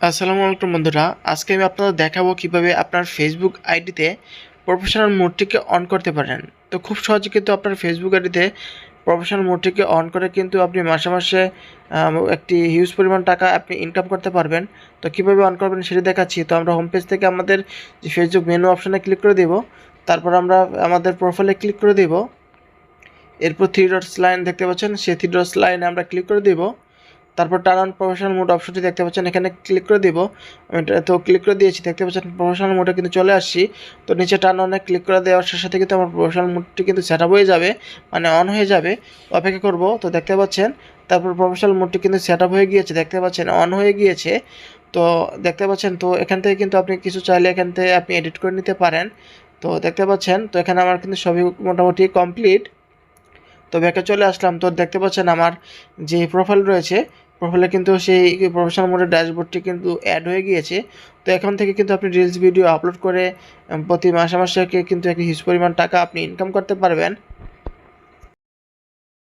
আসসালামু আলাইকুম বন্ধুরা, আজকে আমি আপনাদের দেখাবো কিভাবে আপনার ফেসবুক আইডিতে প্রফেশনাল মোডটিকে অন করতে পারেন। তো খুব সহজে কিন্তু আপনার ফেসবুক আইডিতে প্রফেশনাল মোডটিকে অন করে কিন্তু আপনি মাসে মাসে একটি হিউজ পরিমাণ টাকা আপনি ইনকাম করতে পারবেন। তো কীভাবে অন করবেন সেটা দেখাচ্ছি। তো আমরা হোম পেজ থেকে আমাদের যে ফেসবুক মেনু অপশানে ক্লিক করে দেব, তারপর আমরা আমাদের প্রোফাইলে ক্লিক করে দেব। এরপর থ্রি ডটস লাইন দেখতে পাচ্ছেন, সেই থ্রি ডটস লাইনে আমরা ক্লিক করে দেব। তারপর টার্ন অন প্রফেশনাল মোড অপশনটি দেখতে পাচ্ছেন, এখানে ক্লিক করে দিব। আমি তো ক্লিক করে দিয়েছি, দেখতে পাচ্ছেন প্রফেশনাল মোডে কিন্তু চলে আসছি। তো নিচে টার্ন অনে ক্লিক করে দেওয়ার সাথে সাথে কিন্তু আমার প্রফেশনাল মোডটি কিন্তু সেট আপ হয়ে যাবে, মানে অন হয়ে যাবে। অপেক্ষা করব। তো দেখতে পাচ্ছেন তারপর প্রফেশনাল মোডটি কিন্তু সেট আপ হয়ে গিয়েছে, দেখতে পাচ্ছেন অন হয়ে গিয়েছে। তো দেখতে পাচ্ছেন, তো এখান থেকে কিন্তু আপনি কিছু চাইলে এখান থেকে আপনি এডিট করে নিতে পারেন। তো দেখতে পাচ্ছেন, তো এখানে আমার কিন্তু সবই মোটামুটি কমপ্লিট। তো ব্যাকে চলে আসলাম। তো দেখতে পাচ্ছেন আমার যে প্রোফাইল রয়েছে, প্রোফাইলে কিন্তু সেই প্রফেশনাল মোডের ড্যাশবোর্ডটি কিন্তু অ্যাড হয়ে গিয়েছে। তো এখন থেকে কিন্তু আপনি রিলস ভিডিও আপলোড করে প্রতি মাসে মাসে কিন্তু একটা হিউজ পরিমাণ টাকা আপনি ইনকাম করতে পারবেন।